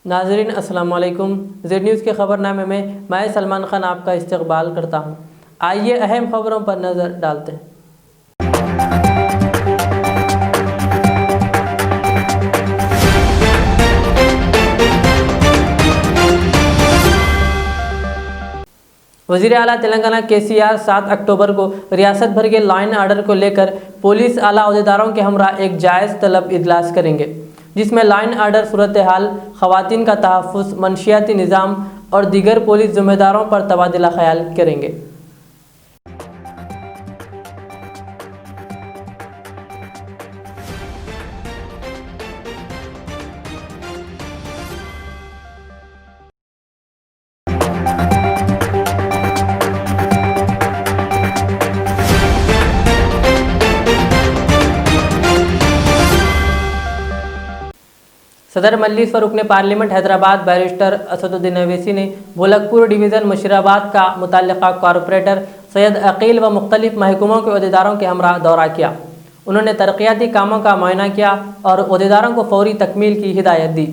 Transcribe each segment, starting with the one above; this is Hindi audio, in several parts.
नाज़रीन अस्सलाम वालेकुम। ज़ेड न्यूज़ के ख़बरनामे में मैं सलमान खान आपका इस्तकबाल करता हूँ। आइए अहम खबरों पर नज़र डालते हैं। वज़ीर आला तेलंगाना KCR 7 अक्टूबर को रियासत भर के लॉ एंड ऑर्डर को लेकर पुलिस आला अहदेदारों के हमरा एक जायज़ तलब इजलास करेंगे, जिसमें लॉ एंड ऑर्डर सूरत हाल, ख़वातीन का तहफ़्फ़ुज़, मनशियाती निज़ाम और दीगर पुलिस ज़िम्मेदारों पर तबादला ख्याल करेंगे। सदर मजलिस व रुकने पार्लियामेंट हैदराबाद बैरिस्टर असदुद्दीन अवैसी ने भोलकपुर डिवीज़न मुशीराबाद का मुतल्लिक़ा कॉरपोरेटर सैयद अकील व मुख्तलिफ महकमों के अहदेदारों के हमरा दौरा किया। उन्होंने तरक्याती कामों का मुआयना किया और अहदेदारों को फौरी तकमील की हिदायत दी।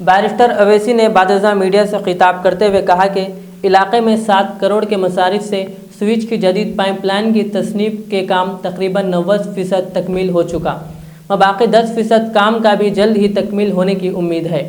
बैरिस्टर अवैसी ने बादशाह मीडिया से खिताब करते हुए कहा कि इलाके में 7 करोड़ के मसारिफ से स्विच की जदीद पाइपलाइन की तसनीफ के काम तकरीबन 90% तकमील हो चुका व बाकी 10% काम का भी जल्द ही तकमील होने की उम्मीद है।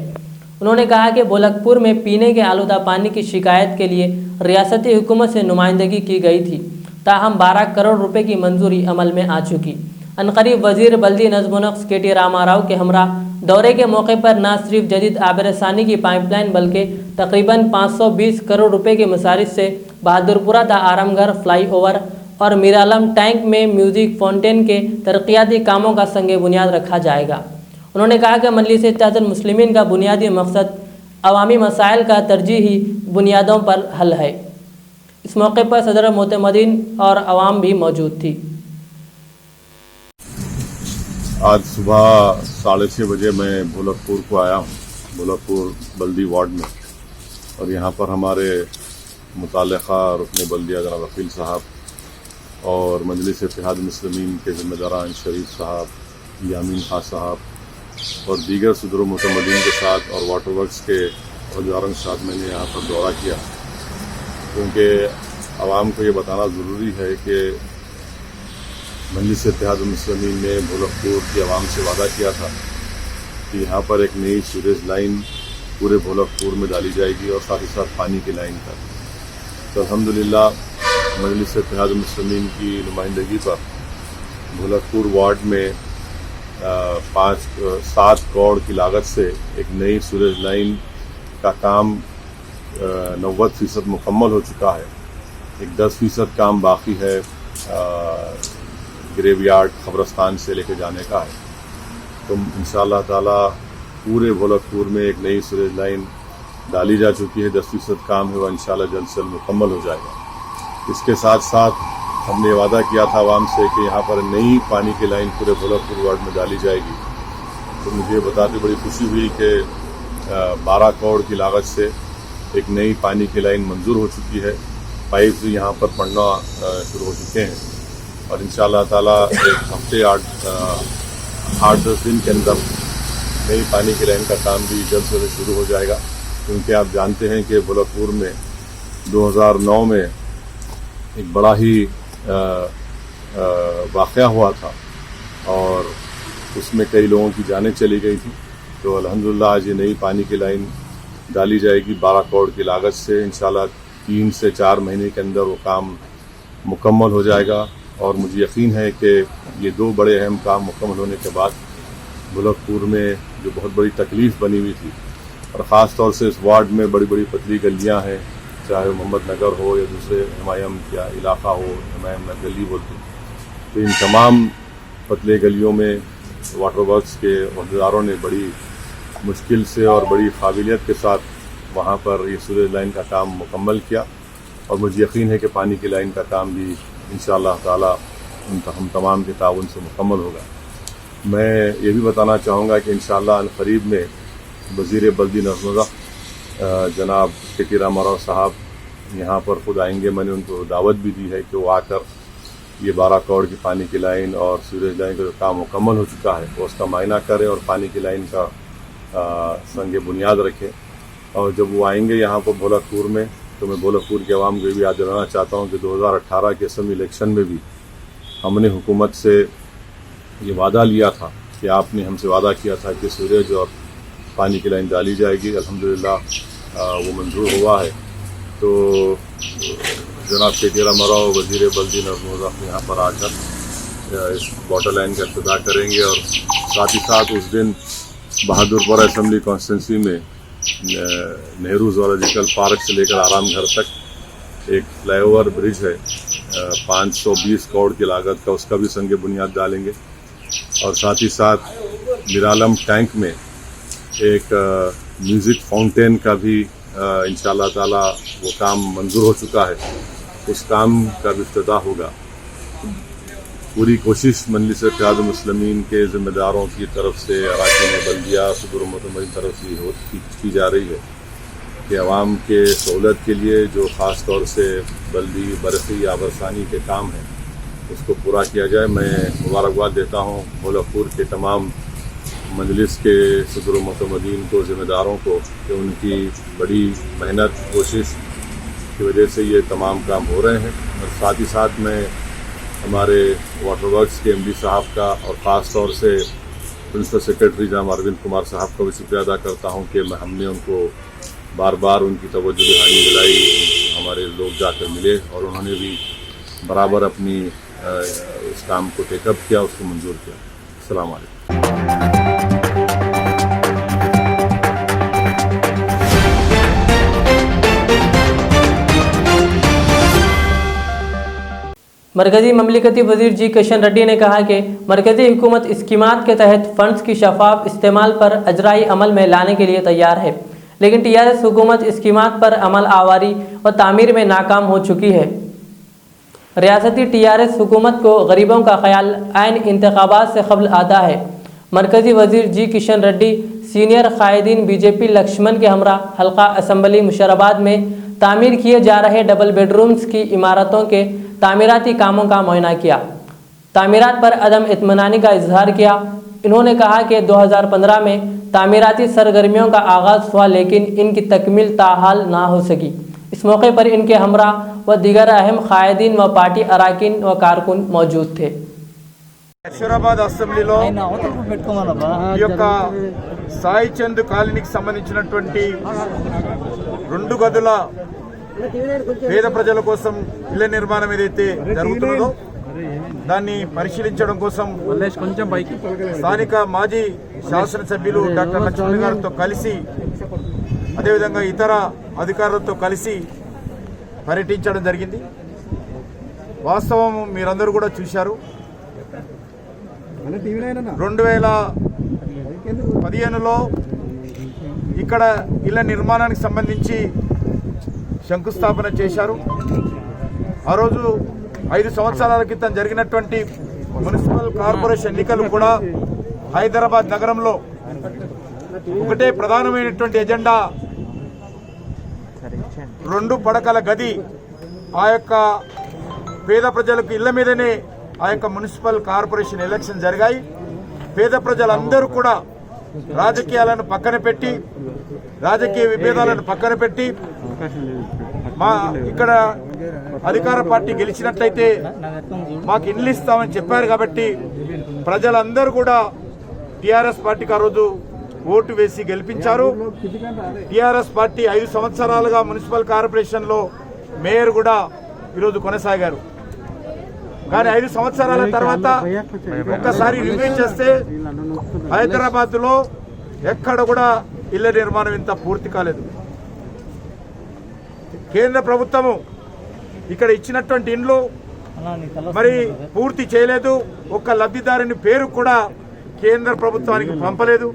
उन्होंने कहा कि भोलकपुर में पीने के आलूदा पानी की शिकायत के लिए रियासती हुकूमत से नुमाइंदगी की गई थी, ताहम 12 करोड़ रुपए की मंजूरी अमल में आ चुकी। अनकरीब वज़ीर बल्दी नज़्म-ओ-नक्श KT रामाराव के हमरा दौरे के मौके पर न सिर्फ जदीद आबरसानी की पाइपलाइन बल्कि तकरीबन 520 करोड़ रुपए के मसारिफ से बहादुरपुरा दा आरामगढ़ फ्लाईओवर और मीरालम टैंक में म्यूज़िक फाउंटेन के तरक्याती कामों का संगे बुनियाद रखा जाएगा। उन्होंने कहा कि मजलिस इत्तेहादुल मुस्लिमीन का बुनियादी मकसद अवामी मसाइल का तरजीही बुनियादों पर हल है। इस मौके पर सदर मोतमदीन और अवाम भी मौजूद थी। आज सुबह 6:30 बजे मैं भोलकपुर को आया हूँ, भोलकपुर बल्दी वार्ड में, और यहाँ पर हमारे मुताल्लिक़ा रुकने बल्दिया जनाब वकील साहब और मजलिस इत्तेहादुल मुस्लिमीन के ज़िम्मेदारान शरीफ साहब, यामीन खां साहब और दीगर सदर मोतमदीन के साथ और वाटर वर्क्स के अहदेदारों के साथ मैंने यहाँ पर दौरा किया, क्योंकि आवाम को ये बताना ज़रूरी है कि मजलिस इत्तेहादुल मुस्लिमीन ने भोलकपुर की आवाम से वादा किया था कि यहाँ पर एक नई सीवरेज लाइन पूरे भोलकपुर में डाली जाएगी और साथ ही साथ पानी की लाइन का। तो अल्हम्दुलिल्लाह मजलिस इत्तेहादुल मुस्लिमीन की नुमाइंदगी पर भोलकपुर वार्ड में 7 करोड़ की लागत से एक नई सीवरेज लाइन का काम 90% मुकम्मल हो चुका है। एक 10% काम बाकी है, ग्रेवयार्ड कब्रस्तान से लेके जाने का है। तो इंशाअल्लाह ताला पूरे भोलकपुर में एक नई सीवरेज लाइन डाली जा चुकी है। 10% काम है वह इंशाअल्लाह जल्द से जल्द मुकम्मल हो जाएगा। इसके साथ साथ हमने वादा किया था आवाम से कि यहाँ पर नई पानी की लाइन पूरे भोलकपुर वार्ड में डाली जाएगी। तो मुझे बताते बड़ी खुशी हुई कि 12 करोड़ की लागत से एक नई पानी की लाइन मंजूर हो चुकी है। पाइप यहाँ पर पड़ना शुरू हो चुके हैं और इंशाअल्लाह ताला एक हफ्ते 8-10 दिन के अंदर नई पानी की लाइन का काम भी जल्द से जल्द शुरू हो जाएगा। क्योंकि आप जानते हैं कि भोलकपुर में 2009 में एक बड़ा ही वाक़या हुआ था और उसमें कई लोगों की जानें चली गई थी। तो अल्हम्दुलिल्लाह आज ये नई पानी की लाइन डाली जाएगी 12 करोड़ की लागत से। इंशाल्लाह 3 से 4 महीने के अंदर वो काम मुकम्मल हो जाएगा और मुझे यकीन है कि ये 2 बड़े अहम काम मुकम्मल होने के बाद भोलकपुर में जो बहुत बड़ी तकलीफ़ बनी हुई थी और ख़ास तौर से इस वार्ड में बड़ी बड़ी पतली गलियाँ हैं, चाहे मोहम्मद नगर हो या दूसरे हमायम या इलाका हो, हमायम गली बोलते, तो इन तमाम पतले गलियों में वाटर वर्क्स के अहदेदारों ने बड़ी मुश्किल से और बड़ी काबिलियत के साथ वहाँ पर ये सीवरेज लाइन का काम मुकम्मल किया और मुझे यकीन है कि पानी की लाइन का काम भी इंशाअल्लाह ताला हम तमाम के ताउन से मुकम्मल होगा। मैं ये भी बताना चाहूँगा कि इंशाअल्लाह अनक़रीब में वज़ीर बल्दी नज़्म-ओ-नक्श जनाब KT रामाराव साहब यहाँ पर खुद आएंगे। मैंने उनको दावत भी दी है कि वो आकर ये 12 करोड़ की पानी की लाइन और सीवरेज लाइन का जो काम मुकम्मल हो चुका है वो उसका मायना करें और पानी की लाइन का संग बुनियाद रखे। और जब वो आएंगे यहाँ पर भोलकपुर में, तो मैं भोलकपुर के आवाम को भी याद दिलाना चाहता हूँ कि 2018 के असेंबली इलेक्शन में भी हमने हुकूमत से ये वादा लिया था कि आपने हमसे वादा किया था कि सूरज और पानी की लाइन डाली जाएगी। अल्हम्दुलिल्लाह वो मंजूर हुआ है। तो जनाब केटी रामाराव वज़ीर बल्दी नज़मुज़ यहाँ पर आकर इस वाटर लाइन का इफ्तिताह करेंगे और साथ ही साथ उस दिन बहादुरपुरा असेंबली कॉन्स्टिट्यूंसी में नेहरू ज़ूलॉजिकल पार्क से लेकर आराम घर तक एक फ्लाईओवर ब्रिज है 520 करोड़ की लागत का, उसका भी संग बुनियाद डालेंगे। और साथ ही साथ मिरालम टैंक में एक म्यूज़िक फाउंटेन का भी इंशाअल्लाह ताला वो काम मंजूर हो चुका है, उस काम का भी इफ्तिताह होगा। पूरी कोशिश मजलिस इत्तेहाद मुस्लिमीन के ज़िम्मेदारों की तरफ से, अराकीन बल्दिया सदर मोहतमिन तरफ से की जा रही है कि आवाम के सहूलत के लिए जो ख़ास तौर से बल्दी बरसी आबरसानी के काम हैं उसको पूरा किया जाए। मैं मुबारकबाद देता हूँ भोलकपुर के तमाम मजलिस के सदर मोहतमिन को, ज़िम्मेदारों को, कि उनकी बड़ी मेहनत कोशिश की वजह से ये तमाम काम हो रहे हैं। और साथ ही साथ मैं हमारे वाटर वर्क्स के MD साहब का और ख़ास तौर से प्रिंसिपल सेक्रेटरी जनाब अरविंद कुमार साहब का भी शुक्रिया अदा करता हूँ कि हमने उनको बार बार उनकी तवज्जो दिहानी दिलाई, हमारे लोग जाकर मिले और उन्होंने भी बराबर अपनी इस काम को टेकअप किया, उसको मंजूर किया। अस्सलाम वालेकुम। मरकज़ी ममलिकती वज़ीर जी किशन रेड्डी ने कहा कि मरकज़ी हुकूमत स्कीमात के तहत फ़ंड्स की शफाफ इस्तेमाल पर अजराई अमल में लाने के लिए तैयार है, लेकिन TRS हुकूमत स्कीमात पर अमल आवारी और तामीर में नाकाम हो चुकी है। रियासती TRS हुकूमत को गरीबों का ख्याल आइन इंतखाबात से कबल आता है। मरकज़ी वज़ीर जी किशन रेड्डी सीनियर कायदीन BJP लक्ष्मण के हमरा हल्का असम्बली मुशर्रफाबाद में तामीर किए जा रहे डबल बेडरूम्स की इमारतों के तामीराती कामों का मुआयना किया। तामीरात पर अदम इत्मीनानी का इजहार किया। इन्होंने कहा कि 2015 में तामीराती सरगर्मियों का आगाज़ हुआ, लेकिन इनकी तकमील ताहाल ना हो सकी। इस मौके पर इनके हमरा व दीगर अहम कायदीन व पार्टी अराकीन व कारकुन मौजूद थे। ముషీరాబాద్ అసెంబ్లీలో ఈ యొక్క సాయి చంద్ కాలనీకి సంబంధించినటువంటి 2 గదుల పేద ప్రజల కోసం ఇళ్ల నిర్మాణం ఏదైతే జరుగుతుందో దాన్ని పరిశీలించడం కోసం స్థానిక మాజీ శాసనసభ్యులు డాక్టర్ లక్ష్మణ్ గారితో కలిసి, అదేవిధంగా ఇతర అధికారులతో కలిసి పర్యటించడం జరిగింది। వాస్తవం మీరందరూ కూడా చూశారు। 2015లో ఇక్కడ ఇళ్ల నిర్మాణానికి సంబంధించి శంకుస్థాపన చేశారు। ఆ రోజు 5 సంవత్సరాల క్రితం జరిగినటువంటి మున్సిపల్ కార్పొరేషన్ ఎన్నికలు కూడా హైదరాబాద్ నగరంలో ఒకటే ప్రధానమైనటువంటి ఎజెండా 2 పడకల గది ఆ యొక్క పేద ప్రజలకు ఇళ్ల మీదనే ఆ యొక్క మున్సిపల్ కార్పొరేషన్ ఎలక్షన్ జరిగాయి। పేద ప్రజలందరూ కూడా రాజకీయాలను పక్కన పెట్టి, రాజకీయ విభేదాలను పక్కన పెట్టి మా ఇక్కడ అధికార పార్టీ గెలిచినట్లయితే మాకు ఇల్లు ఇస్తామని చెప్పారు కాబట్టి ప్రజలందరూ కూడా టీఆర్ఎస్ పార్టీకి ఆ రోజు ఓటు వేసి గెలిపించారు। టీఆర్ఎస్ పార్టీ 5 సంవత్సరాలుగా మున్సిపల్ కార్పొరేషన్లో మేయర్ కూడా ఈరోజు కొనసాగారు। కానీ 5 సంవత్సరాల తర్వాత ఒక్కసారి రివ్యూ చేస్తే హైదరాబాద్లో ఎక్కడ కూడా ఇళ్ల నిర్మాణం ఇంత పూర్తి కాలేదు। కేంద్ర ప్రభుత్వము ఇక్కడ ఇచ్చినటువంటి ఇండ్లు మరి పూర్తి చేయలేదు। ఒక్క లబ్ధిదారుని పేరు కూడా కేంద్ర ప్రభుత్వానికి పంపలేదు।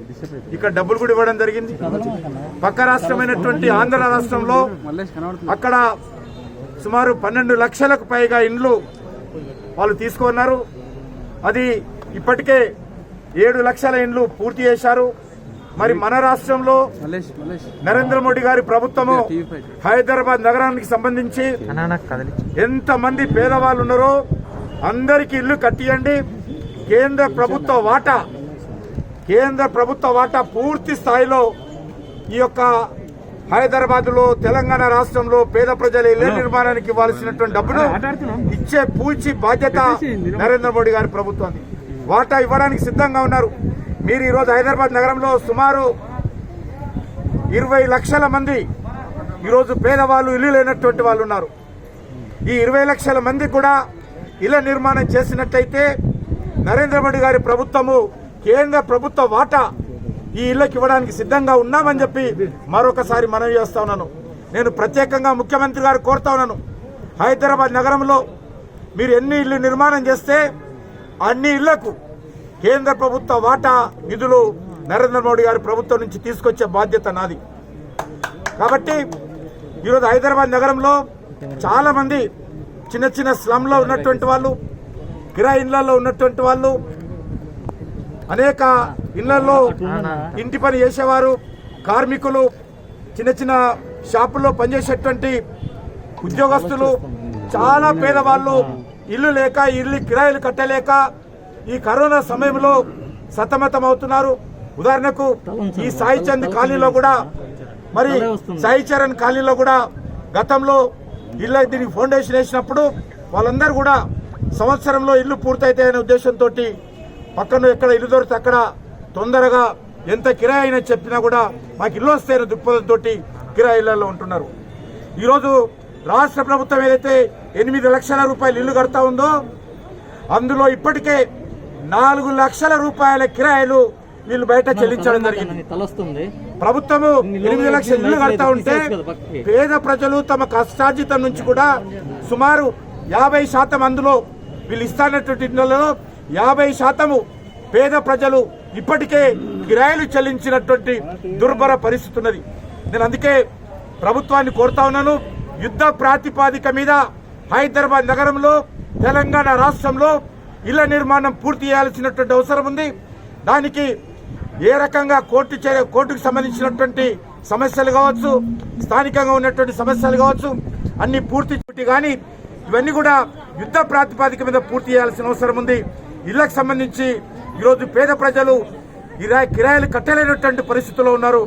ఇక్కడ డబ్బులు కూడా ఇవ్వడం జరిగింది। పక్క రాష్ట్రమైనటువంటి ఆంధ్ర రాష్ట్రంలో అక్కడ సుమారు 12 లక్షలకు పైగా ఇండ్లు వాళ్ళు తీసుకున్నారు। అది ఇప్పటికే 7 లక్షల ఇండ్లు పూర్తి చేశారు। మరి మన రాష్ట్రంలో నరేంద్ర మోడీ గారి ప్రభుత్వము హైదరాబాద్ నగరానికి సంబంధించి ఎంతమంది పేదవాళ్ళు ఉన్నారో అందరికీ ఇల్లు కట్టియండి, కేంద్ర ప్రభుత్వ వాటా కేంద్ర ప్రభుత్వ వాటా పూర్తి స్థాయిలో ఈ యొక్క హైదరాబాద్లో తెలంగాణ రాష్ట్రంలో పేద ప్రజల ఇళ్ల నిర్మాణానికి ఇవ్వాల్సినటువంటి డబ్బును ఇచ్చే పూచి బాధ్యత నరేంద్ర మోడీ గారి ప్రభుత్వం వాటా ఇవ్వడానికి సిద్ధంగా ఉన్నారు. మీరు ఈరోజు హైదరాబాద్ నగరంలో సుమారు 20 లక్షల మంది ఈరోజు పేదవాళ్ళు ఇల్లు లేనటువంటి వాళ్ళు ఉన్నారు. ఈ 20 లక్షల మంది కూడా ఇళ్ల నిర్మాణం చేసినట్లయితే నరేంద్ర మోడీ గారి ప్రభుత్వము కేంద్ర ప్రభుత్వ వాటా ఈ ఇళ్లకు ఇవ్వడానికి సిద్ధంగా ఉన్నామని చెప్పి మరొకసారి మనవి చేస్తా ఉన్నాను. నేను ప్రత్యేకంగా ముఖ్యమంత్రి గారు కోరుతా ఉన్నాను, హైదరాబాద్ నగరంలో మీరు ఎన్ని ఇళ్లు నిర్మాణం చేస్తే అన్ని ఇళ్లకు కేంద్ర ప్రభుత్వ వాటా నిధులు నరేంద్ర మోడీ గారి ప్రభుత్వం నుంచి తీసుకొచ్చే బాధ్యత నాది. కాబట్టి ఈరోజు హైదరాబాద్ నగరంలో చాలా మంది చిన్న చిన్న స్లమ్లో ఉన్నటువంటి వాళ్ళు, కిరాయి ఇళ్లలో ఉన్నటువంటి వాళ్ళు, అనేక ఇళ్లలో ఇంటి పని చేసేవారు, కార్మికులు, చిన్న చిన్న షాపుల్లో పనిచేసేటువంటి ఉద్యోగస్తులు, చాలా పేదవాళ్ళు ఇల్లు లేక ఇల్లు కిరాయిలు కట్టలేక ఈ కరోనా సమయంలో సతమతం అవుతున్నారు. ఉదాహరణకు ఈ సాయి చంద్ కాలనీలో కూడా, మరి సాయి చరణ్ కాలనీలో కూడా గతంలో ఇళ్ళ దీనికి ఫౌండేషన్ వేసినప్పుడు వాళ్ళందరూ కూడా సంవత్సరంలో ఇల్లు పూర్తయితాయనే ఉద్దేశంతో పక్కన ఎక్కడ ఇల్లు దొరికితే అక్కడ తొందరగా ఎంత కిరాయి అయినా చెప్పినా కూడా మాకు ఇల్లు వస్తాయనే దృక్పథంతో కిరాయి ఇళ్లలో ఉంటున్నారు. ఈరోజు రాష్ట్ర ప్రభుత్వం ఏదైతే 8 లక్షల రూపాయలు ఇల్లు కడతా ఉందో అందులో ఇప్పటికే 4 లక్షల రూపాయల కిరాయిలు వీళ్ళు బయట చెల్లించడం జరిగింది. ప్రభుత్వము 8 లక్షల ఇల్లు కడతా ఉంటే పేద ప్రజలు తమ కష్టార్జితం నుంచి కూడా సుమారు 50% అందులో వీళ్ళు ఇస్తానటువంటి ఇళ్లలో 50% పేద ప్రజలు ఇప్పటికే కిరాయిలు చెల్లించినటువంటి దుర్భర పరిస్థితి ఉన్నది. నేను అందుకే ప్రభుత్వాన్ని కోరుతా ఉన్నాను, యుద్ధ ప్రాతిపాదిక మీద హైదరాబాద్ నగరంలో తెలంగాణ రాష్ట్రంలో ఇళ్ల నిర్మాణం పూర్తి చేయాల్సినటువంటి అవసరం ఉంది. దానికి ఏ రకంగా కోర్టుకు సంబంధించినటువంటి సమస్యలు కావచ్చు, స్థానికంగా ఉన్నటువంటి సమస్యలు కావచ్చు, అన్ని పూర్తి కానీ ఇవన్నీ కూడా యుద్ధ ప్రాతిపాదిక మీద పూర్తి చేయాల్సిన అవసరం ఉంది. ఇళ్లకు సంబంధించి ఈరోజు పేద ప్రజలు కిరాయిలు కట్టలేనటువంటి పరిస్థితుల్లో ఉన్నారు.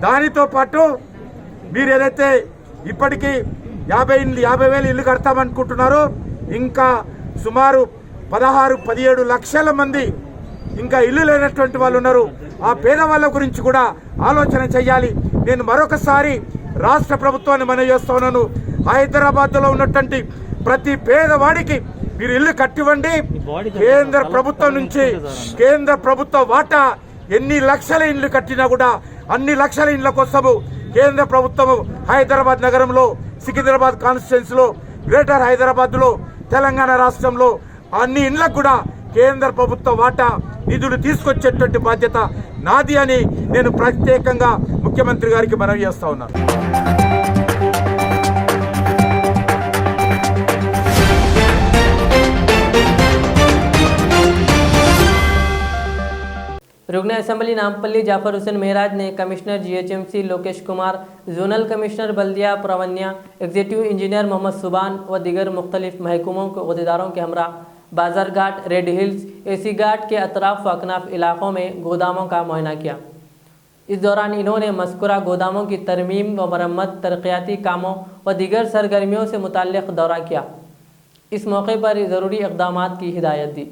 దానితో పాటు మీరు ఏదైతే ఇప్పటికీ 50,000 ఇల్లు కడతామనుకుంటున్నారో ఇంకా సుమారు 16-17 లక్షల మంది ఇంకా ఇల్లు లేనటువంటి వాళ్ళు ఉన్నారు. ఆ పేదవాళ్ళ గురించి కూడా ఆలోచన చేయాలి. నేను మరొకసారి రాష్ట్ర ప్రభుత్వాన్ని మనవి చేస్తా ఉన్నాను, హైదరాబాద్లో ఉన్నటువంటి ప్రతి పేదవాడికి మీరు ఇల్లు కట్టివ్వండి. కేంద్ర ప్రభుత్వం నుంచి కేంద్ర ప్రభుత్వ వాటా ఎన్ని లక్షల ఇల్లు కట్టినా కూడా అన్ని లక్షల ఇళ్ల కోసము కేంద్ర ప్రభుత్వము హైదరాబాద్ నగరంలో, సికింద్రాబాద్ కాన్స్టిట్యున్సీలో, గ్రేటర్ హైదరాబాద్లో, తెలంగాణ రాష్ట్రంలో అన్ని ఇళ్లకు కూడా కేంద్ర ప్రభుత్వ వాటా నిధులు తీసుకొచ్చేటువంటి బాధ్యత నాది అని నేను ప్రత్యేకంగా ముఖ్యమంత్రి గారికి మనవి చేస్తా ఉన్నాను. रुकन असेंबली नामपल्ली जाफर हुसैन मेहराज ने commissioner GHMC Lokesh Kumar, zonal commissioner बल्दिया प्रवन्या, एग्जीक्यूटिव इंजीनियर मोहम्मद सुबान व दीगर मुख्तलिफ महकमों के अहदेदारों के हमरा Bazar Ghat, Red Hills, AC Ghat के अतराफ व अकनाफ इलाकों में गोदामों का मुआयना किया। इस दौरान इन्होंने मज़कूरा गोदामों की तरमीम व मरम्मत, तरक्याती कामों व दीगर सरगर्मियों से मुताल्लिक़ दौरा किया। इस मौके पर ज़रूरी इक़दामात की हिदायत दी।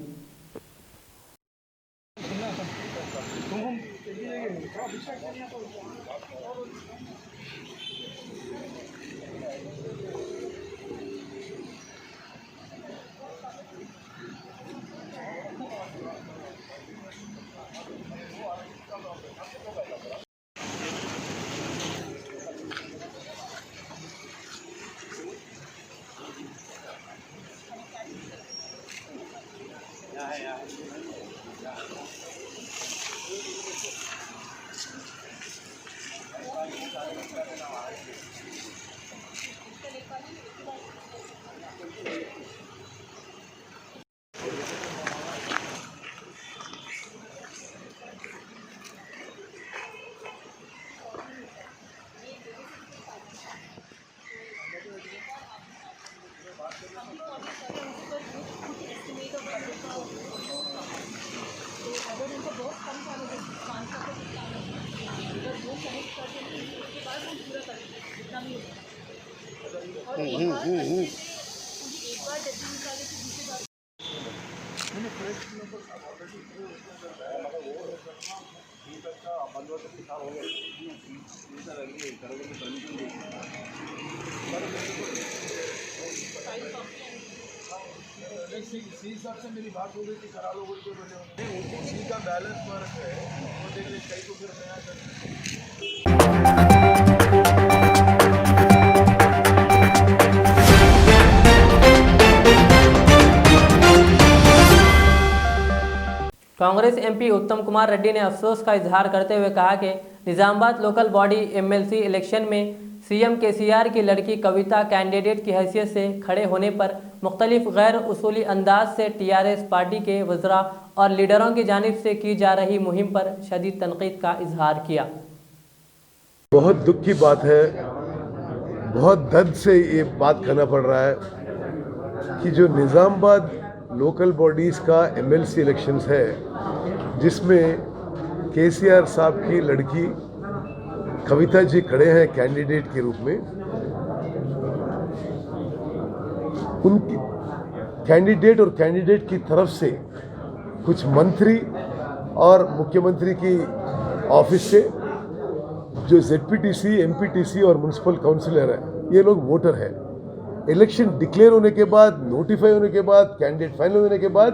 सी हिसाब से मेरी बात हो गई थी, करा लो बोल के बोले उसी का बैलेंस वर्क है, वो देख ले कई को फिर नया कर। कांग्रेस एमपी उत्तम कुमार रेड्डी ने अफसोस का इजहार करते हुए कहा कि Nizamabad local body MLC election में सीएम केसीआर की लड़की कविता कैंडिडेट की हैसियत से खड़े होने पर मुख्तलिफ गैर उसूली अंदाज से टीआरएस पार्टी के वज़रा और लीडरों की जानिब से की जा रही मुहिम पर शदीद तनकीद का इजहार किया। बहुत दुख की बात है, बहुत दर्द से ये बात करना पड़ रहा है कि जो निज़ामाबाद लोकल बॉडीज़ का एमएलसी इलेक्शंस है, जिसमें केसीआर साहब की लड़की कविता जी खड़े हैं कैंडिडेट के रूप में, उनकी कैंडिडेट और कैंडिडेट की तरफ से कुछ मंत्री और मुख्यमंत्री की ऑफिस से जो ZPTC, MPTC और म्यूनसिपल काउंसिलर है, ये लोग वोटर हैं। इलेक्शन डिक्लेयर होने के बाद, नोटिफाई होने के बाद, कैंडिडेट फाइनल होने के बाद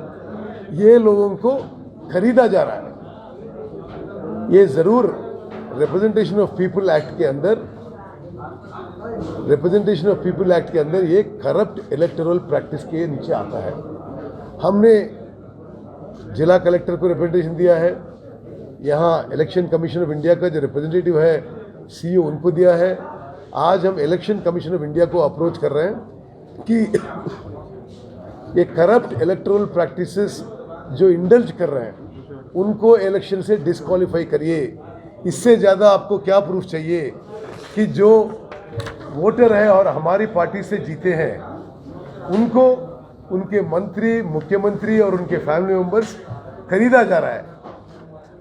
ये लोगों को खरीदा जा रहा है। ये ज़रूर रिप्रेजेंटेशन ऑफ पीपल एक्ट के अंदर ये करप्ट इलेक्टोरल प्रैक्टिस के नीचे आता है। हमने जिला कलेक्टर को रिप्रेजेंटेशन दिया है, यहाँ इलेक्शन कमीशन ऑफ इंडिया का जो रिप्रेजेंटेटिव है CEO उनको दिया है। आज हम इलेक्शन कमीशन ऑफ इंडिया को अप्रोच कर रहे हैं कि ये करप्ट इलेक्टोरल प्रैक्टिसेस जो इंडल्ज कर रहे हैं उनको इलेक्शन से डिस्क्वालीफाई करिए। इससे ज़्यादा आपको क्या प्रूफ चाहिए कि जो वोटर है और हमारी पार्टी से जीते हैं उनको उनके मंत्री, मुख्यमंत्री और उनके फैमिली मेंबर्स खरीदा जा रहा है।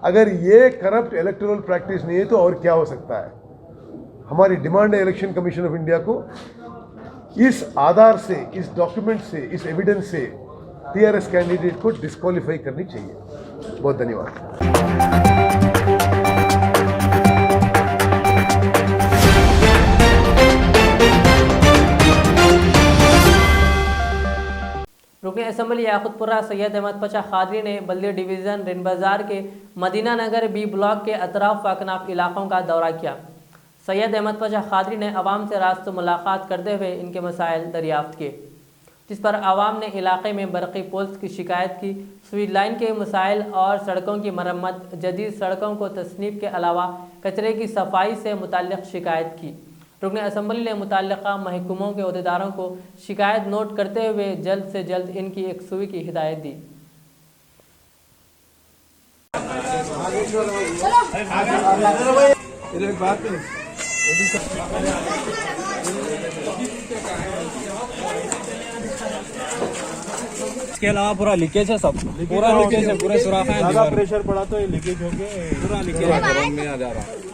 अगर ये करप्ट इलेक्टोरल प्रैक्टिस नहीं है तो और क्या हो सकता है। हमारी डिमांड है इलेक्शन कमीशन ऑफ इंडिया को इस आधार से, इस डॉक्यूमेंट से, इस एविडेंस से टीआरएस कैंडिडेट को डिस्क्वालीफाई करनी चाहिए। बहुत धन्यवाद। रुकन असम्बली याकुतपुरा सैयद अहमद पचा खादरी ने बल्दी डिवीज़न रिन बाज़ार के मदीना नगर बी ब्लॉक के अतराफ व अकनाफ इलाकों का दौरा किया। सैयद अहमद पचा खादरी ने अवाम से रास्तों मुलाकात करते हुए इनके मसाइल दरियाफ्त किए, जिस पर आवाम ने इलाके में बरक़ी पोल्स की शिकायत की, स्वीट लाइन के मसाइल और सड़कों की मरम्मत, जदीद सड़कों को तस्नीब के अलावा कचरे की सफाई से मुताल्लिक़ शिकायत की। रुकन असम्बली ने मुतल्लिक़ा महकमों के अहदेदारों को शिकायत नोट करते हुए जल्द से जल्द इनकी एक सुई की हिदायत दी। इसके अलावा पूरा लीकेज है, सब पूरा लीकेज है, पूरे सुराख हैं। ज़्यादा प्रेशर पड़ा तो ये लीकेज हो गया, पूरा लीकेज है, में आ जा रहा है।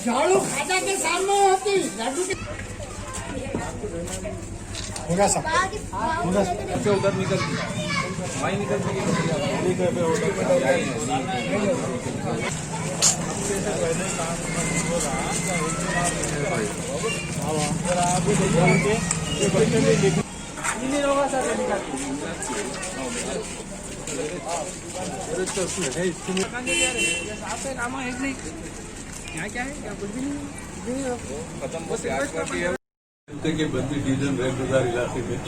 झाड़ू खाता के सामने होती लाडू के होगा सब अच्छा उधर निकल वहीं निकल ठीक है। क्या है, क्या कुछ भी नहीं के बद्दी डिवीजन रेल बाजार इलाके में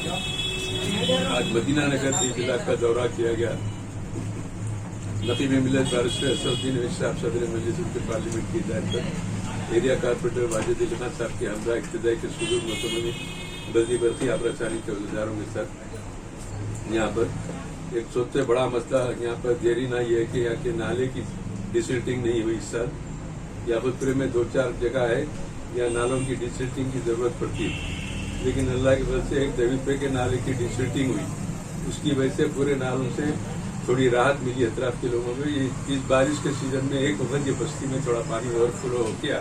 आज मदीना नगर इलाके का दौरा किया गया। नकीब मिलत बैरिस्टर असदुद्दीन अवीस साहब सदर मजलिस पार्लियामेंट की हिदायत पर एरिया कारपोरेटर वाजिद अली खान साहब के हमरा इब्तिदाई के सुदूर मकमों में बल्दी बरकी आबराचारी के अहदेदारों के साथ यहाँ पर एक सबसे बड़ा मसला यहाँ पर देरी ना ये है कि यहाँ के नाले की डिसिल्टिंग नहीं हुई इस साल। याकुतपुरे में 2-4 जगह है यहाँ नालों की डिसिल्टिंग की जरूरत पड़ती है, लेकिन अल्लाह की वजह से एक दवीपे के नाले की डिसिल्टिंग हुई, उसकी वजह से पूरे नालों से थोड़ी राहत मिली अतराफ के लोगों को। इस बारिश के सीजन में एक वक्त ये बस्ती में थोड़ा पानी ओवरफ्लो हो गया।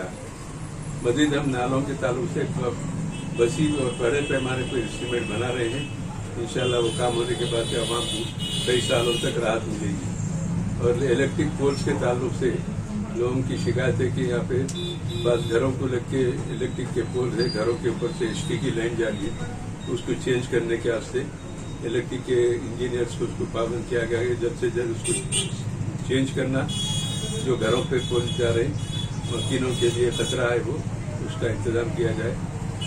मजीद हम नालों के ताल्लुक से वसी और बड़े पैमाने पर एस्टीमेट बना रहे हैं इंशाल्लाह वो काम होने के बाद आवाम को कई सालों तक राहत मिलेगी। और इलेक्ट्रिक पोल्स के ताल्लुक से लोगों की शिकायत है कि यहाँ पे बस घरों को लग के इलेक्ट्रिक के पोल है, घरों के ऊपर से एचटी की लाइन जा रही है, उसको चेंज करने के वास्ते इलेक्ट्रिक के इंजीनियर्स को उसको पाबंद किया गया है जल्द से जल्द उसको चेंज करना। जो घरों पे पोल जा रहे हैं मकीनों के लिए खतरा है वो उसका इंतजाम किया जाए।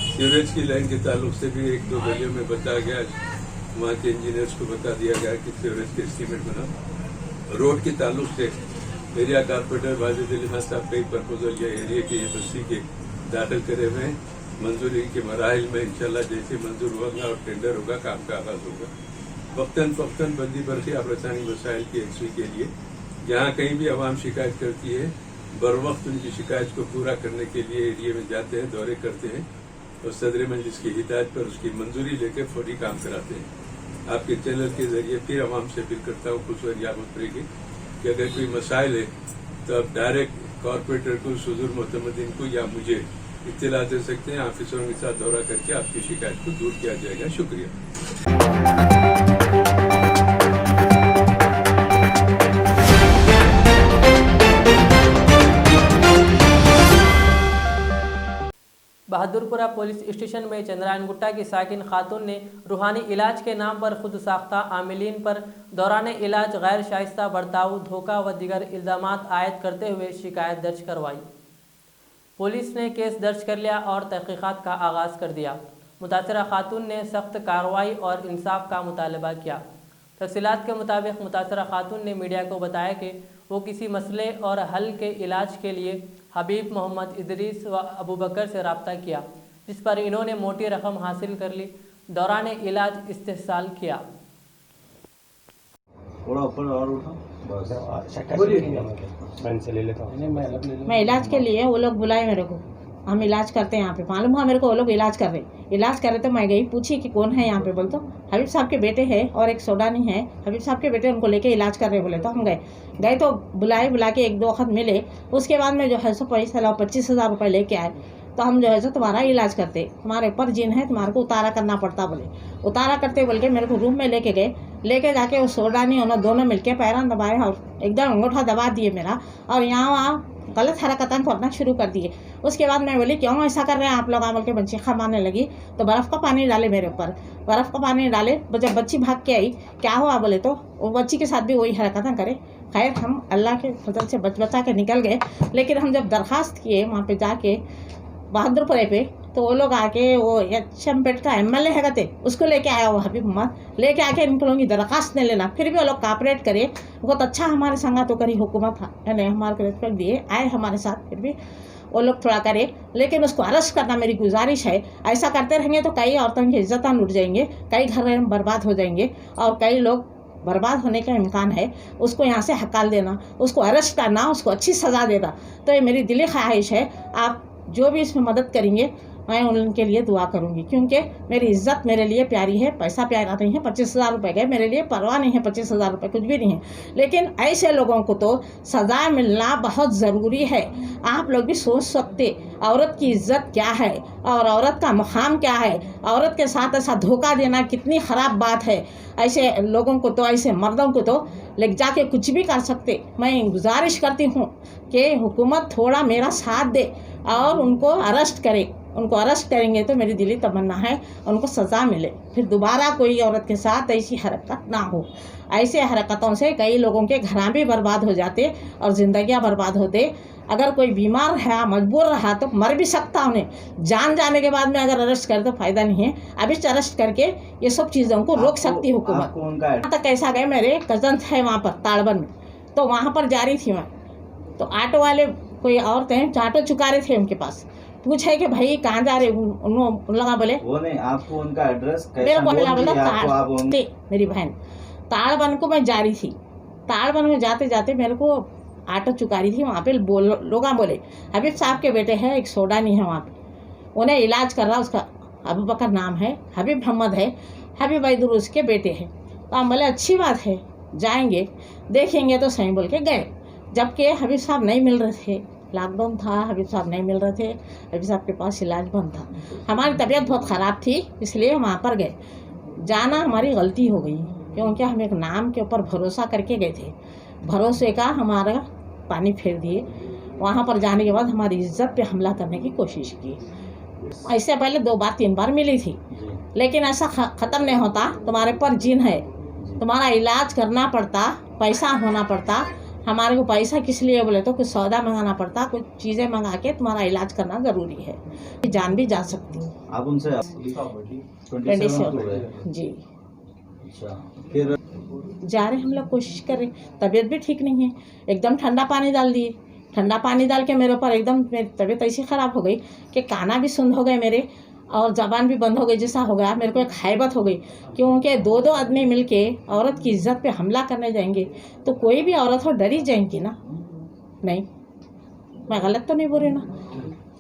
सीवरेज की लाइन के ताल्लुक से भी 1-2 गलियों में बताया गया, वहाँ के इंजीनियर्स को बता दिया गया कि सीवरेज के एस्टीमेट बना। रोड के ताल्लुक से एरिया कारपोरेटर वाजिद अली खान साहब कई प्रपोजल या एरिया के बस्ती के दाखिल करे हुए हैं। मंजूरी के मराहल में इंशाल्लाह जैसे मंजूर होगा और टेंडर होगा काम का आगाज होगा। वक्तन बंदी बरखी आबरसानी वसाइल की एक्सवी के लिए जहाँ कहीं भी आवाम शिकायत करती है बर वक्त उनकी शिकायत को पूरा करने के लिए एरिया में जाते हैं, दौरे करते हैं और सदर मजलिस की हिदायत पर उसकी मंजूरी लेकर फौरी काम कराते हैं। आपके चैनल के जरिए फिर आवाम से अपील करता हूँ खुश यामत करेगी कि अगर कोई मसाइल है तो आप डायरेक्ट कॉर्पोरेटर को, सुदूर मोतमदीन को या मुझे इत्तला दे सकते हैं। ऑफिसरों के साथ दौरा करके आपकी शिकायत को दूर किया जाएगा। शुक्रिया। बहादुरपुरा पुलिस स्टेशन में चंद्रायन गुट्टा की साकिन खातून ने रूहानी इलाज के नाम पर खुद साख्ता आमिलीन पर दौरान इलाज गैर शाइस्ता बर्ताव, धोखा व दीगर इल्ज़ामात आयद करते हुए शिकायत दर्ज करवाई। पुलिस ने केस दर्ज कर लिया और तहकीकात का आगाज़ कर दिया। मुतासरा खातून ने सख्त कार्रवाई और इंसाफ का मुतालबा किया। तफसीलात के मुताबिक मुतासरा खातून ने मीडिया को बताया कि वो किसी मसले और हल के इलाज के लिए हबीब मोहम्मद इदरीस व अबू बकर से रब्ता किया, जिस पर इन्होंने मोटी रकम हासिल कर ली। दौरान इलाज इस्तेहसाल किया। मैं इलाज के लिए वो लोग बुलाए मेरे को, हम इलाज करते हैं यहाँ पे, मालूम हुआ मेरे को वो लोग इलाज कर रहे तो मैं गई, पूछी कि कौन है यहाँ पे, बोल तो हबीब साहब के बेटे हैं और एक सोडानी है, हबीब साहब के बेटे उनको लेके इलाज कर रहे बोले। तो हम गए तो बुला के 1-2 वक्त मिले। उसके बाद में जो है सो पैसा लाओ 25,000 रुपये लेके आए। तो हम जो है सो तुम्हारा इलाज करते, तुम्हारे ऊपर जिन है, तुम्हारे को उतारा करना पड़ता बोले। उतारा करते बोल के मेरे को रूम में लेके गए। लेके जाके वो सोडानी उन्होंने दोनों मिलके पैरान दबाए और एकदम अंगूठा दबा दिए मेरा, और यहाँ वहाँ गलत हरकतें करना शुरू कर दिए। उसके बाद मैं बोली क्यों ऐसा कर रहे हैं आप लोग, बोल के बच्ची मारने लगी। तो बर्फ़ का पानी डाले मेरे ऊपर, बर्फ़ का पानी डाले। जब बच्ची भाग के आई, क्या हुआ बोले तो वो बच्ची के साथ भी वही हरकतें करे। खैर हम अल्लाह के फजल से बचा के निकल गए। लेकिन हम जब दरख्वास्त किए वहाँ पे जाके बहादुरपुरे पे, तो वो लोग आके वो चमपेट का MLA है थे, उसको लेके आया वो हबीब मोहम्मद, लेके आके इन लोगों की दरख्वास्त नहीं लेना। फिर भी वो लोग कापरेट करे, बहुत अच्छा हमारे संगा तो करी हुकूमत है, हमारे को रिस्पेक्ट दिए, आए हमारे साथ। फिर भी वो लोग थोड़ा करे, लेकिन उसको अरेस्ट करना मेरी गुजारिश है। ऐसा करते रहेंगे तो कई औरतों की इज्जत लुट जाएंगे, कई घर बर्बाद हो जाएंगे और कई लोग बर्बाद होने का इम्कान है। उसको यहाँ से हकाल देना, उसको अरेस्ट करना, उसको अच्छी सज़ा देना। तो ये मेरी दिली ख्वाहिश है। आप जो भी इसमें मदद करेंगे मैं उनके लिए दुआ करूंगी, क्योंकि मेरी इज्जत मेरे लिए प्यारी है। पैसा प्यारा नहीं है, 25,000 रुपये गए, मेरे लिए परवाह नहीं है, 25,000 रुपये कुछ भी नहीं है। लेकिन ऐसे लोगों को तो सज़ा मिलना बहुत ज़रूरी है। आप लोग भी सोच सकते औरत की इज्जत क्या है और औरत का मुकाम क्या है। औरत के साथ ऐसा धोखा देना कितनी ख़राब बात है। ऐसे लोगों को तो, ऐसे मर्दों को तो ले जाके कुछ भी कर सकते। मैं गुजारिश करती हूँ कि हुकूमत थोड़ा मेरा साथ दे और उनको अरेस्ट करे। उनको अरेस्ट करेंगे तो मेरी दिली तमन्ना है उनको सज़ा मिले, फिर दोबारा कोई औरत के साथ ऐसी हरकत ना हो। ऐसे हरकतों से कई लोगों के घर भी बर्बाद हो जाते और ज़िंदगियाँ बर्बाद होते। अगर कोई बीमार है, मजबूर रहा तो मर भी सकता उन्हें। जान जाने के बाद में अगर अरेस्ट करे तो फ़ायदा नहीं है। अभी अरेस्ट करके ये सब चीज़ों को रोक सकती हुकूमत। वहाँ तक कैसा गए, मेरे कज़न है वहाँ पर ताड़बन में, तो वहाँ पर जा रही थी मैं, तो ऑटो वाले कोई औरतें ऑटो चुका रहे थे, उनके पास पूछे कि भाई कहाँ जा रहे, उन लगा बोले वो नहीं, आपको उनका एड्रेस मेरे को बोला मेरी बहन ताड़बन को मैं जा रही थी। ताड़बन में जाते जाते मेरे को ऑटो चुका रही थी। वहाँ पे लोग बोले हबीब साहब के बेटे हैं, एक सोडानी है वहाँ पे, उन्हें इलाज कर रहा, उसका अबू बकर नाम है, हबीब मोहम्मद है, हबीब इदरीस के बेटे हैं। तो हम बोले अच्छी बात है, जाएंगे देखेंगे तो सही बोल के गए। जबकि हबीब साहब नहीं मिल रहे थे, लॉकडाउन था, हबीब साहब नहीं मिल रहे थे, हबीब साहब के पास इलाज बंद था। हमारी तबीयत बहुत ख़राब थी, इसलिए वहाँ पर गए। जाना हमारी गलती हो गई, क्योंकि हम एक नाम के ऊपर भरोसा करके गए थे, भरोसे का हमारा पानी फेर दिए। वहाँ पर जाने के बाद हमारी इज्जत पे हमला करने की कोशिश की। ऐसे पहले 2 बार 3 बार मिली थी, लेकिन ऐसा ख़त्म नहीं होता। तुम्हारे पर जिन है, तुम्हारा इलाज करना पड़ता, पैसा होना पड़ता। हमारे को पैसा किस लिए बोले तो कुछ सौदा मंगाना पड़ता, कुछ चीज़ें मंगा के तुम्हारा इलाज करना ज़रूरी है, जान भी जा सकती। आप उनसे 27 जी अच्छा, फिर जा रहे हम लोग, कोशिश कर रहे। तबीयत भी ठीक नहीं है, एकदम ठंडा पानी डाल दिए। ठंडा पानी डाल के मेरे ऊपर एकदम मेरी तबीयत ऐसी ख़राब हो गई कि काना भी सुन हो गए मेरे, और ज़बान भी बंद हो गई जैसा हो गया। मेरे को एक हैबत हो गई, क्योंकि 2 आदमी मिलके औरत की इज्जत पे हमला करने जाएंगे तो कोई भी औरत हो डरी जाएंगी ना। नहीं, मैं गलत तो नहीं बोल रही ना।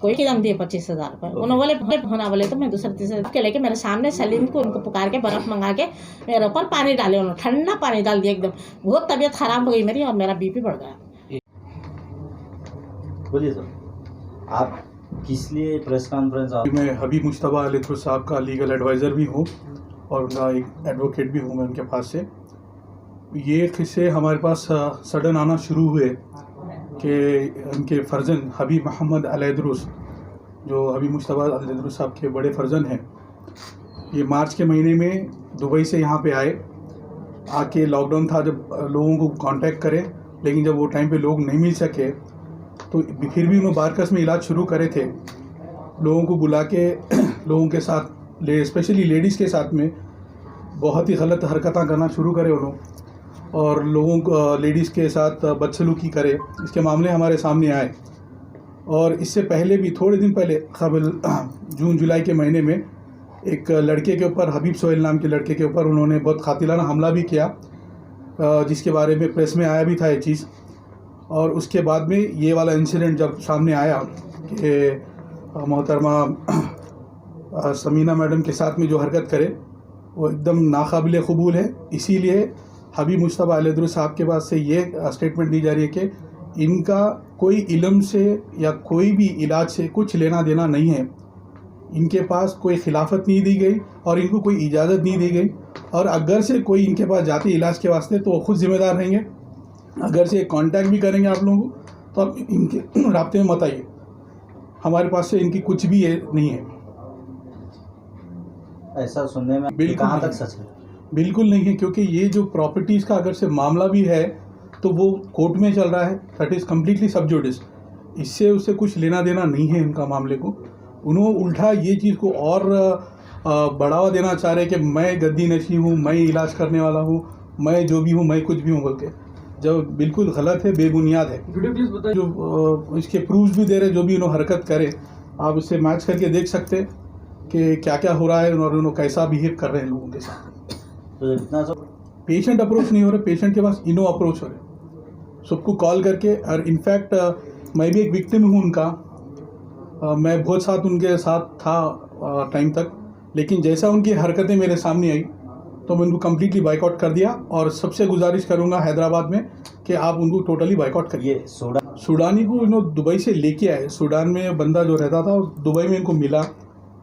कोई की दाम दिए 25,000 रुपये, उन्होंने बोले होना बोले तो मैं दूसरे तीसरे के लेके मेरे सामने सलीम को उनको पुकार के बर्फ़ मंगा के मेरे ऊपर पानी डाले। उन्होंने ठंडा पानी डाल दिया एकदम। बहुत तबीयत ख़राब हो गई मेरी, और मेरा बीपी बढ़ गया। बोलिए सर, आप किस लिए प्रेस कॉन्फ्रेंस? मैं हबीब मुश्तबा अलैथुर साहब का लीगल एडवाइज़र भी हूँ और उनका एक एडवोकेट भी हूँ मैं उनके पास से। ये किस्से हमारे पास सडन आना शुरू हुए कि उनके फ़र्जन हबीब मोहम्मद अलैदरुस, जो हबीब मुश्तबा अलैदरुस साहब के बड़े फ़र्जन हैं, ये मार्च के महीने में दुबई से यहाँ पे आए। आके लॉकडाउन था जब लोगों को कांटेक्ट करें, लेकिन जब वो टाइम पे लोग नहीं मिल सके तो फिर भी उन्होंने बारकस में इलाज शुरू करे थे। लोगों को बुला के लोगों के साथ, स्पेशली लेडीज़ के साथ में बहुत ही गलत हरकतें करना शुरू करे उन्होंने, और लोगों को लेडीज़ के साथ बदसलूकी करे। इसके मामले हमारे सामने आए। और इससे पहले भी थोड़े दिन पहले कबल जून जुलाई के महीने में एक लड़के के ऊपर, हबीब सोहेल नाम के लड़के के ऊपर उन्होंने बहुत कातिलाना हमला भी किया, जिसके बारे में प्रेस में आया भी था ये चीज़। और उसके बाद में ये वाला इंसिडेंट जब सामने आया कि मोहतरमा समीना मैडम के साथ में जो हरकत करे वो एकदम नाकाबिल कबूल है। इसीलिए हबीब मुश्तबा अलैदरुस साहब के पास से ये स्टेटमेंट दी जा रही है कि इनका कोई इल्म से या कोई भी इलाज से कुछ लेना देना नहीं है। इनके पास कोई खिलाफत नहीं दी गई और इनको कोई इजाज़त नहीं दी गई। और अगर से कोई इनके पास जाते इलाज के वास्ते तो वो खुद ज़िम्मेदार रहेंगे। अगर से कांटेक्ट भी करेंगे आप लोगों को तो आप इनके राब्ते में मत आइए। हमारे पास से इनकी कुछ भी नहीं है। ऐसा सुनने में बिल्कुल कहाँ तक सच है? बिल्कुल नहीं है, क्योंकि ये जो प्रॉपर्टीज़ का अगर से मामला भी है तो वो कोर्ट में चल रहा है, दैट इज़ कम्प्लीटली सब जुडिस। इससे उससे कुछ लेना देना नहीं है इनका मामले को। उन्होंने उल्टा ये चीज़ को और बढ़ावा देना चाह रहे कि मैं गद्दी नशी हूँ, मैं इलाज करने वाला हूँ, मैं जो भी हूँ, मैं कुछ भी हूँ बोल के, जब बिल्कुल गलत है, बेबुनियाद है। जो इसके प्रूफ्स भी दे रहे, जो भी उन्होंने हरकत करे आप उससे मैच करके देख सकते कि क्या क्या हो रहा है और उन्होंने कैसा बिहेव कर रहे हैं लोगों के साथ। तो इतना पेशेंट अप्रोच नहीं हो रहे, पेशेंट के पास इनो अप्रोच हो रहे, सबको कॉल करके। और इनफैक्ट मैं भी एक विक्टिम हूँ उनका। मैं बहुत साथ उनके साथ था टाइम तक, लेकिन जैसा उनकी हरकतें मेरे सामने आई तो मैं उनको कम्प्लीटली बाइकआउट कर दिया। और सबसे गुजारिश करूंगा हैदराबाद में कि आप उनको टोटली बाइकआउट करिए। सूडानी को इन्होंने दुबई से लेके आए। सूडान में बंदा जो रहता था दुबई में इनको मिला,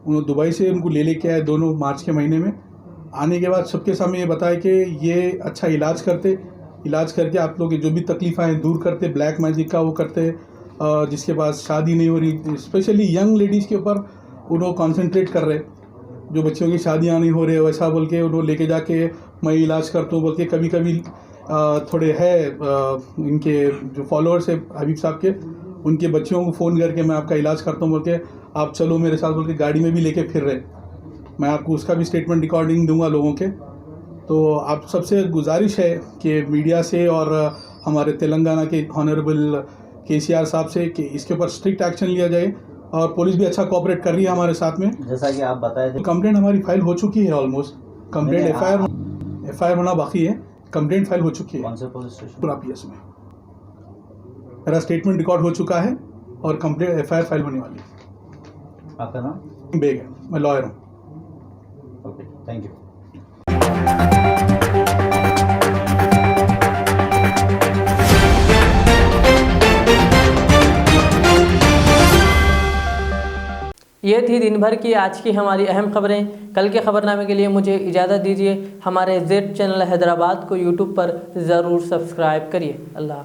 उन्होंने दुबई से उनको लेके आए दोनों मार्च के महीने में। आने के बाद सबके सामने ये बताया कि ये अच्छा इलाज करते, इलाज करके आप लोग की जो भी तकलीफ़ें हैं दूर करते, ब्लैक मैजिक का वो करते, जिसके पास शादी नहीं हो रही, स्पेशली यंग लेडीज़ के ऊपर उन्होंने कॉन्सेंट्रेट कर रहे, जो बच्चों की शादियाँ नहीं हो रही वैसा बोल के उन्होंने लेके जाके मैं इलाज करता हूँ बोल के। कभी कभी थोड़े है इनके जो फॉलोअर्स है हबीब साहब के, उनके बच्चों को फ़ोन करके मैं आपका इलाज करता हूँ बोल के, आप चलो मेरे साथ बोल के गाड़ी में भी लेके फिर रहे। मैं आपको उसका भी स्टेटमेंट रिकॉर्डिंग दूंगा लोगों के। तो आप सबसे गुजारिश है कि मीडिया से और हमारे तेलंगाना के ऑनरेबल KCR साहब से कि इसके ऊपर स्ट्रिक्ट एक्शन लिया जाए। और पुलिस भी अच्छा कोऑपरेट कर रही है हमारे साथ में। जैसा कि आप बताए थे, कंप्लेंट हमारी फाइल हो चुकी है ऑलमोस्ट। कंप्लेंट FIR होना बाकी है, कंप्लेंट फाइल हो चुकी है। कौन से पुलिस स्टेशन? पूरा PS में मेरा स्टेटमेंट रिकॉर्ड हो चुका है और कंप्लेंट FIR फाइल होने वाली है। आपका नाम? बेग है, मैं लॉयर हूँ। Okay, thank you. ये थी दिन भर की आज की हमारी अहम खबरें। कल के खबरनामे के लिए मुझे इजाज़त दीजिए। हमारे जेड चैनल हैदराबाद को यूट्यूब पर ज़रूर सब्सक्राइब करिए। अल्लाह।